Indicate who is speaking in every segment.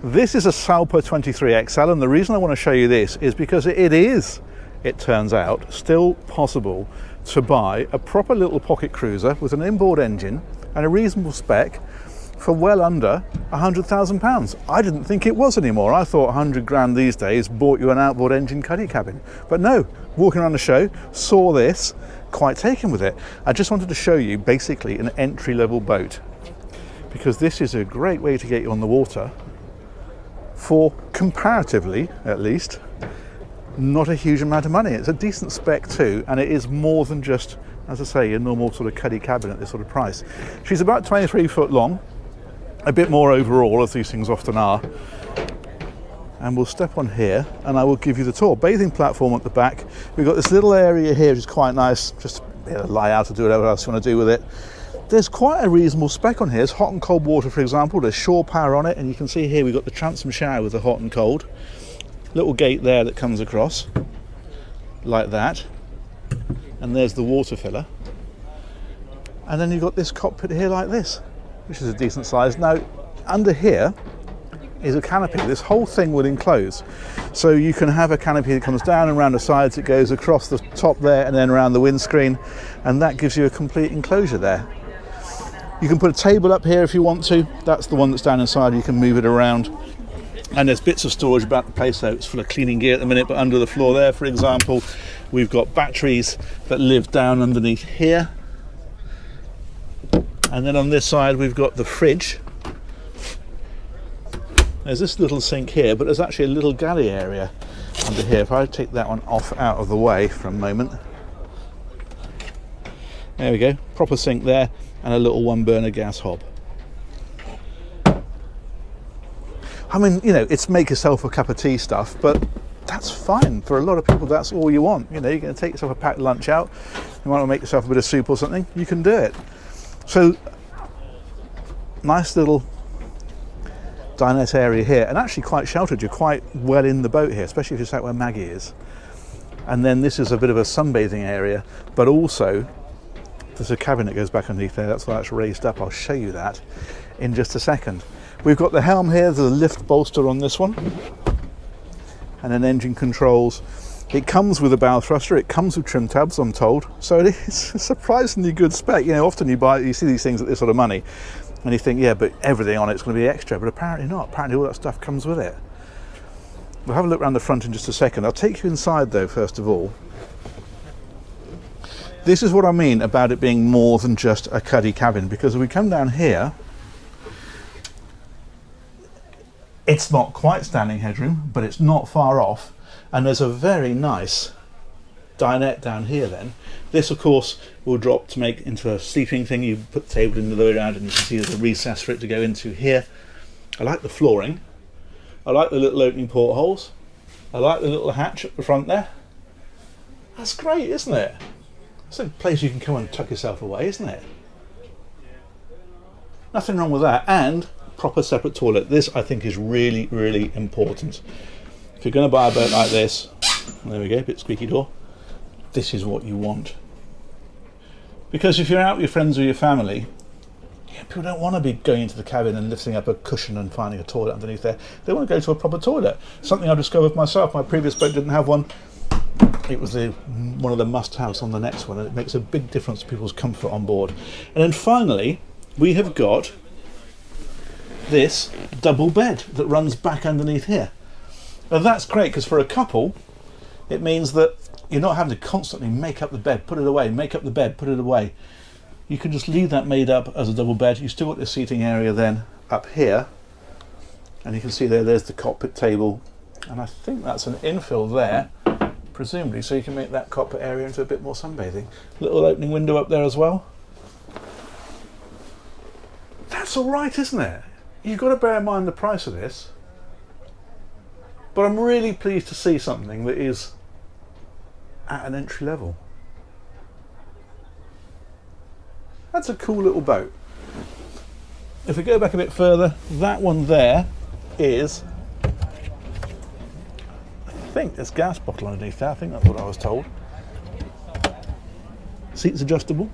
Speaker 1: This is a Salpa 23XL, and the reason I want to show you this is because it turns out, still possible to buy a proper little pocket cruiser with an inboard engine and a reasonable spec for well under £100,000. I didn't think it was anymore. I thought 100 grand these days bought you an outboard engine cuddy cabin. But no, walking around the show, saw this, quite taken with it. I just wanted to show you basically an entry-level boat, because this is a great way to get you on the water for, comparatively at least, not a huge amount of money. It's a decent spec too, and it is more than just, as I say, your normal sort of cuddy cabin at this sort of price. She's about 23 foot long, a bit more overall, as these things often are. And we'll step on here and I will give you the tour. Bathing platform at the back. We've got this little area here which is quite nice, just lie out or do whatever else you want to do with it. There's quite a reasonable spec on here. It's hot and cold water, for example. There's shore power on it, and you can see here we've got the transom shower with the hot and cold. Little gate there that comes across like that, and there's the water filler. And then you've got this cockpit here like this, which is a decent size. Now, under here is a canopy. This whole thing will enclose. So you can have a canopy that comes down and around the sides, it goes across the top there and then around the windscreen, and that gives you a complete enclosure there. You can put a table up here if you want to. That's the one that's down inside, you can move it around. And there's bits of storage about the place, so it's full of cleaning gear at the minute, but under the floor there, for example, we've got batteries that live down underneath here. And then on this side we've got the fridge. There's this little sink here, but there's actually a little galley area under here. If I take that one off out of the way for a moment. There we go, proper sink there, and a little one burner gas hob. I mean, you know, it's make yourself a cup of tea stuff, but that's fine. For a lot of people, that's all you want. You know, you're going to take yourself a packed lunch out, you want to make yourself a bit of soup or something, you can do it. So, nice little dinette area here, and actually quite sheltered. You're quite well in the boat here, especially if you're sat where Maggie is. And then this is a bit of a sunbathing area, but also there's a cabin that goes back underneath there. That's why it's raised up. I'll show you that in just a second. We've got the helm here, there's a lift bolster on this one, and then engine controls. It comes with a bow thruster, it comes with trim tabs, I'm told, so it is a surprisingly good spec. You know, often you see these things at this sort of money, and you think, yeah, but everything on it's going to be extra, but apparently not. Apparently all that stuff comes with it. We'll have a look around the front in just a second. I'll take you inside though, first of all. This is what I mean about it being more than just a cuddy cabin, because if we come down here, it's not quite standing headroom, but it's not far off, and there's a very nice dinette down here then. This of course will drop to make into a sleeping thing. You put the table in the way around and you can see there's a recess for it to go into here. I like the flooring, I like the little opening portholes, I like the little hatch at the front there. That's great, isn't it? It's a place you can come and tuck yourself away, isn't it? Nothing wrong with that. And proper separate toilet. This I think is really, really important. If you're going to buy a boat like this, there we go, bit squeaky door, this is what you want. Because if you're out with your friends or your family, people don't want to be going into the cabin and lifting up a cushion and finding a toilet underneath there. They want to go to a proper toilet. Something I discovered myself. My previous boat didn't have one. It was one of the must-haves on the next one, and it makes a big difference to people's comfort on board. And then finally, we have got this double bed that runs back underneath here. Now that's great, because for a couple it means that you're not having to constantly make up the bed, put it away, make up the bed, put it away. You can just leave that made up as a double bed. You still got the seating area then up here, and you can see there's the cockpit table, and I think that's an infill there, presumably, so you can make that cockpit area into a bit more sunbathing. Little opening window up there as well. That's all right, isn't it? You've got to bear in mind the price of this, but I'm really pleased to see something that is at an entry level. That's a cool little boat. If we go back a bit further, that one there is, I think there's a gas bottle underneath there. I think that's what I was told. Seats adjustable.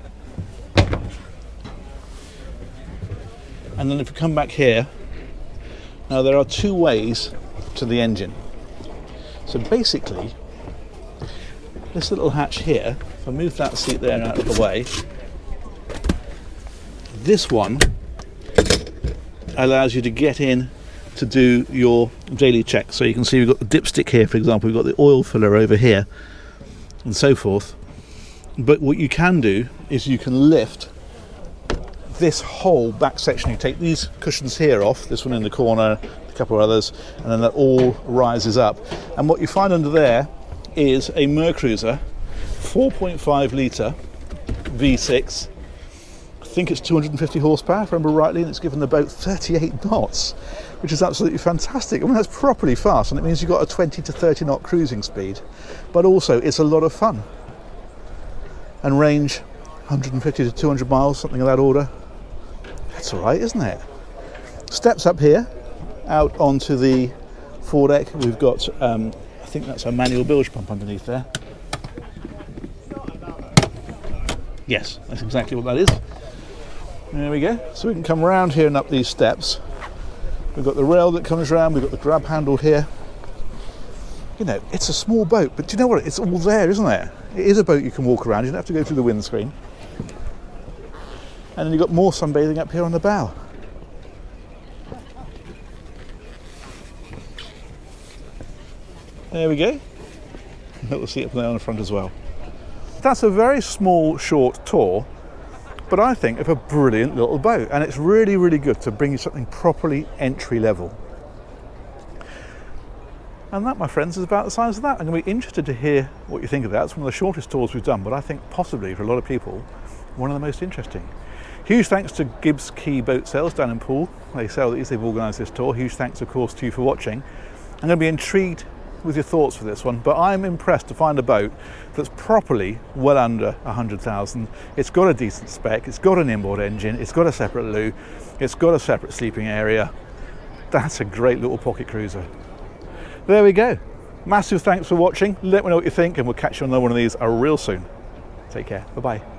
Speaker 1: And then if we come back here, Now there are two ways to the engine. So basically, this little hatch here, if I move that seat there out of the way, this one allows you to get in to do your daily check. So you can see we've got the dipstick here, for example, we've got the oil filler over here, and so forth. But what you can do is you can lift this whole back section. You take these cushions here off, this one in the corner, a couple of others, and then that all rises up. And what you find under there is a Mercruiser 4.5 litre V6. I think it's 250 horsepower, if I remember rightly, and it's given the boat 38 knots, which is absolutely fantastic. I mean, that's properly fast, and it means you've got a 20 to 30 knot cruising speed, but also it's a lot of fun. And range 150 to 200 miles, something of that order. That's all right, isn't it? Steps up here, out onto the foredeck. We've got, I think that's a manual bilge pump underneath there. Yes, that's exactly what that is. There we go. So we can come around here and up these steps. We've got the rail that comes around, we've got the grab handle here. You know, it's a small boat, but do you know what? It's all there, isn't it? It is a boat you can walk around, you don't have to go through the windscreen. And then you've got more sunbathing up here on the bow. There we go. Little seat up there on the front as well. That's a very small, short tour, but I think of a brilliant little boat, and it's really, really good to bring you something properly entry level. And that, my friends, is about the size of that. I'm going to be interested to hear what you think of that. It's one of the shortest tours we've done, but I think possibly for a lot of people, one of the most interesting. Huge thanks to Gibbs Quay Boat Sales down in Poole. They sell these, they've organised this tour. Huge thanks, of course, to you for watching. I'm going to be intrigued with your thoughts for this one, but I'm impressed to find a boat that's properly well under 100,000. It's got a decent spec, it's got an inboard engine, it's got a separate loo, it's got a separate sleeping area. That's a great little pocket cruiser. There we go. Massive thanks for watching. Let me know what you think, and we'll catch you on another one of these real soon. Take care. Bye-bye.